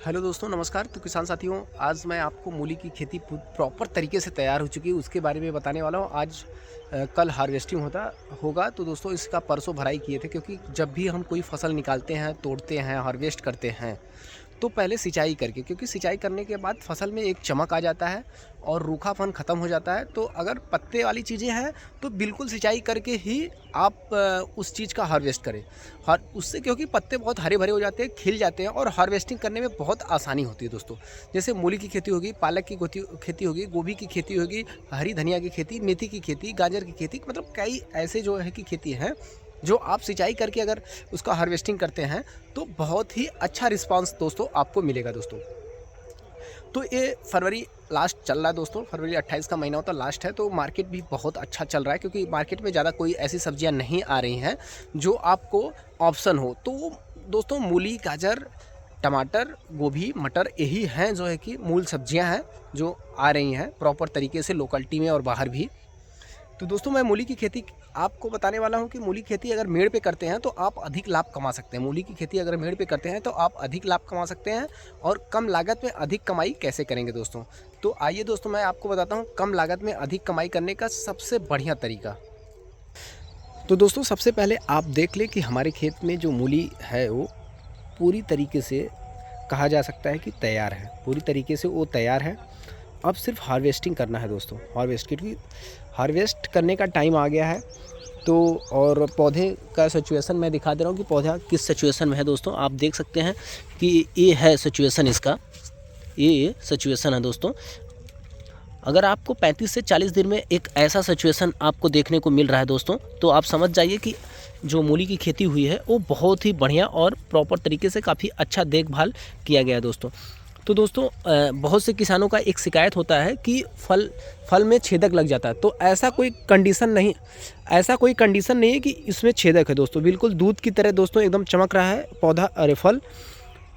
Hello दोस्तों, नमस्कार। तो किसान साथियों, आज मैं आपको मूली की खेती प्रॉपर तरीके से तैयार हो चुकी है उसके बारे में बताने वाला हूँ। आज कल हार्वेस्टिंग होगा। तो दोस्तों, इसका परसों भराई किए थे, क्योंकि जब भी हम कोई फसल निकालते हैं, तोड़ते हैं, हार्वेस्ट करते हैं, तो पहले सिंचाई करके, क्योंकि सिंचाई करने के बाद फसल में एक चमक आ जाता है और रूखापन ख़त्म हो जाता है। तो अगर पत्ते वाली चीज़ें हैं तो बिल्कुल सिंचाई करके ही आप उस चीज़ का हार्वेस्ट करें। हर उससे, क्योंकि पत्ते बहुत हरे भरे हो जाते हैं, खिल जाते हैं और हार्वेस्टिंग करने में बहुत आसानी होती है दोस्तों। जैसे मूली की खेती होगी, पालक की खेती होगी, गोभी की खेती होगी, हरी धनिया की खेती, मेथी की खेती, गाजर की खेती, मतलब कई ऐसे जो है कि खेती हैं जो आप सिंचाई करके अगर उसका हार्वेस्टिंग करते हैं तो बहुत ही अच्छा रिस्पांस दोस्तों आपको मिलेगा दोस्तों। तो ये फरवरी लास्ट चल रहा है दोस्तों, फरवरी 28 का महीना होता लास्ट है। तो मार्केट भी बहुत अच्छा चल रहा है, क्योंकि मार्केट में ज़्यादा कोई ऐसी सब्जियां नहीं आ रही हैं जो आपको ऑप्शन हो। तो दोस्तों, मूली, गाजर, टमाटर, गोभी, मटर, यही हैं जो है कि मूल सब्जियां हैं जो आ रही हैं प्रॉपर तरीके से लोकलिटी में और बाहर भी। तो दोस्तों, मैं मूली की खेती आपको बताने वाला हूं कि मूली की खेती अगर मेड़ पे करते हैं तो आप अधिक लाभ कमा सकते हैं। मूली की खेती अगर मेड़ पे करते हैं तो आप अधिक लाभ कमा सकते हैं। और कम लागत में अधिक कमाई कैसे करेंगे दोस्तों? तो आइए दोस्तों, मैं आपको बताता हूं कम लागत में अधिक कमाई करने का सबसे बढ़िया तरीका। तो दोस्तों, सबसे पहले आप देख लें कि हमारे खेत में जो मूली है वो पूरी तरीके से, कहा जा सकता है कि तैयार है। पूरी तरीके से वो तैयार है। अब सिर्फ हार्वेस्टिंग करना है दोस्तों, क्योंकि हार्वेस्ट करने का टाइम आ गया है। तो और पौधे का सिचुएशन मैं दिखा दे रहा हूँ कि पौधा किस सिचुएशन में है दोस्तों। आप देख सकते हैं कि ये है सिचुएशन इसका, ये सिचुएशन है दोस्तों। अगर आपको 35 से 40 दिन में एक ऐसा सिचुएशन आपको देखने को मिल रहा है दोस्तों, तो आप समझ जाइए कि जो मूली की खेती हुई है वो बहुत ही बढ़िया और प्रॉपर तरीके से काफ़ी अच्छा देखभाल किया गया है दोस्तों। तो दोस्तों, बहुत से किसानों का एक शिकायत होता है कि फल में छेदक लग जाता है। तो ऐसा कोई कंडीशन नहीं है कि इसमें छेदक है दोस्तों। बिल्कुल दूध की तरह दोस्तों एकदम चमक रहा है पौधा, अरे फल।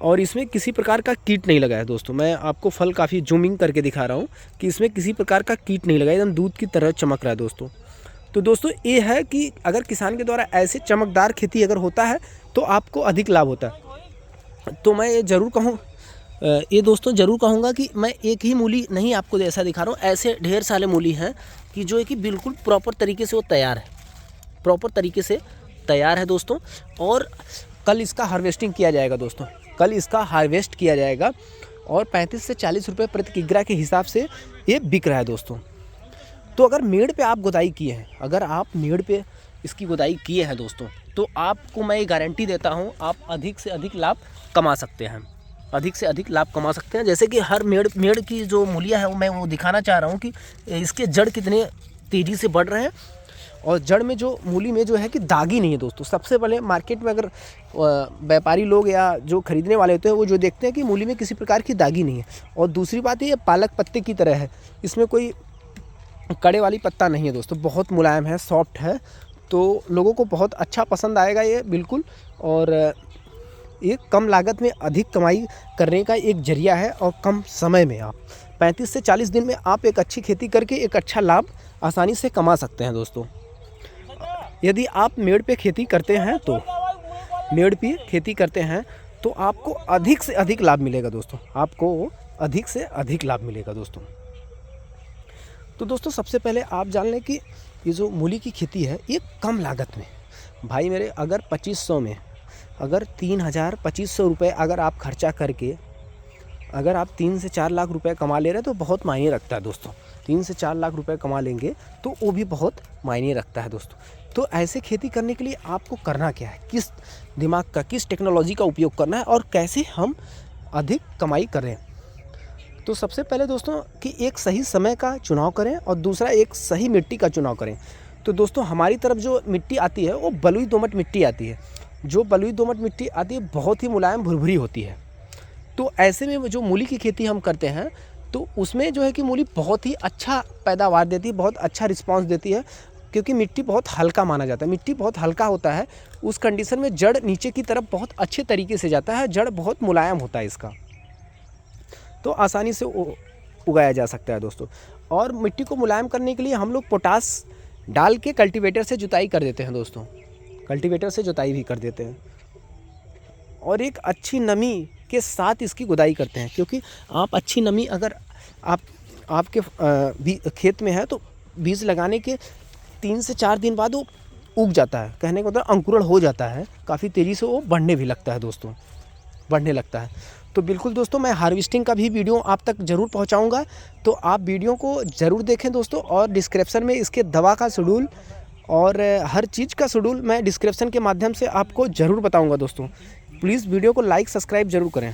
और इसमें किसी प्रकार का कीट नहीं लगा है दोस्तों। मैं आपको फल काफ़ी जूमिंग करके दिखा रहा हूँ कि इसमें किसी प्रकार का कीट नहीं लगा है, एकदम दूध की तरह चमक रहा है दोस्तों। तो दोस्तों, ये है कि अगर किसान के द्वारा ऐसे चमकदार खेती अगर होता है तो आपको अधिक लाभ होता है। तो मैं ये दोस्तों ज़रूर कहूँगा कि मैं एक ही मूली नहीं आपको ऐसा दिखा रहा हूँ, ऐसे ढेर सारे मूली हैं कि जो है कि बिल्कुल प्रॉपर तरीके से वो तैयार है, प्रॉपर तरीके से तैयार है दोस्तों। और कल इसका हार्वेस्टिंग किया जाएगा दोस्तों, कल इसका हार्वेस्ट किया जाएगा और 35 से 40 रुपये प्रति किग्रा के हिसाब से ये बिक रहा है दोस्तों। तो अगर मेड़ पे आप गुदाई किए हैं, अगर आप मेड़ पे इसकी गुदाई किए हैं दोस्तों, तो आपको मैं ये गारंटी देता हूँ आप अधिक से अधिक लाभ कमा सकते हैं, अधिक से अधिक लाभ कमा सकते हैं। जैसे कि हर मेड़ की जो मूलियाँ हैं वो मैं वो दिखाना चाह रहा हूँ कि इसके जड़ कितने तेज़ी से बढ़ रहे हैं। और जड़ में जो मूली में जो है कि दागी नहीं है दोस्तों। सबसे पहले मार्केट में अगर व्यापारी लोग या जो खरीदने वाले होते हैं वो जो देखते हैं कि मूली में किसी प्रकार की दागी नहीं है। और दूसरी बात ये पालक पत्ते की तरह है, इसमें कोई कड़े वाली पत्ता नहीं है दोस्तों, बहुत मुलायम है, सॉफ्ट है। तो लोगों को बहुत अच्छा पसंद आएगा ये बिल्कुल। और ये कम लागत में अधिक कमाई करने का एक जरिया है। और कम समय में आप 35 से 40 दिन में आप एक अच्छी खेती करके एक अच्छा लाभ आसानी से कमा सकते हैं दोस्तों। यदि आप मेड़ पे खेती करते हैं तो आपको अधिक से अधिक लाभ मिलेगा दोस्तों, आपको अधिक से अधिक लाभ मिलेगा दोस्तों। तो दोस्तों, सबसे पहले आप जान लें कि ये जो मूली की खेती है ये कम लागत में, भाई मेरे, अगर 2500 में अगर 3,000-2,500 रुपये अगर आप खर्चा करके अगर आप 3 से 4 लाख रुपए कमा ले रहे हैं तो बहुत मायने रखता है दोस्तों। 3 से 4 लाख रुपए कमा लेंगे तो वो भी बहुत मायने रखता है दोस्तों। तो ऐसे खेती करने के लिए आपको करना क्या है, किस दिमाग का, किस टेक्नोलॉजी का उपयोग करना है और कैसे हम अधिक कमाई करें। तो सबसे पहले दोस्तों कि एक सही समय का चुनाव करें और दूसरा एक सही मिट्टी का चुनाव करें। तो दोस्तों, हमारी तरफ जो मिट्टी आती है वो बलुई दोमट मिट्टी आती है। जो बलुई दोमट मिट्टी आती है बहुत ही मुलायम भुरभुरी होती है। तो ऐसे में जो मूली की खेती हम करते हैं तो उसमें जो है कि मूली बहुत ही अच्छा पैदावार देती है, बहुत अच्छा रिस्पांस देती है, क्योंकि मिट्टी बहुत हल्का माना जाता है। मिट्टी बहुत हल्का होता है, उस कंडीशन में जड़ नीचे की तरफ बहुत अच्छे तरीके से जाता है, जड़ बहुत मुलायम होता है इसका, तो आसानी से उगाया जा सकता है दोस्तों। और मिट्टी को मुलायम करने के लिए हम लोग पोटास डाल के कल्टीवेटर से जुताई कर देते हैं दोस्तों, कल्टीवेटर से जुताई भी कर देते हैं। और एक अच्छी नमी के साथ इसकी गुदाई करते हैं, क्योंकि आप अच्छी नमी अगर आपके खेत में है तो बीज लगाने के 3 से 4 दिन बाद वो उग जाता है, कहने का मतलब अंकुरण हो जाता है, काफ़ी तेज़ी से वो बढ़ने भी लगता है दोस्तों, बढ़ने लगता है। तो बिल्कुल दोस्तों मैं हार्वेस्टिंग का भी वीडियो आप तक ज़रूर पहुंचाऊंगा, तो आप वीडियो को ज़रूर देखें दोस्तों। और डिस्क्रिप्शन में इसके दवा का शेड्यूल और हर चीज़ का शेड्यूल मैं डिस्क्रिप्शन के माध्यम से आपको ज़रूर बताऊंगा दोस्तों। प्लीज़ वीडियो को लाइक सब्सक्राइब ज़रूर करें।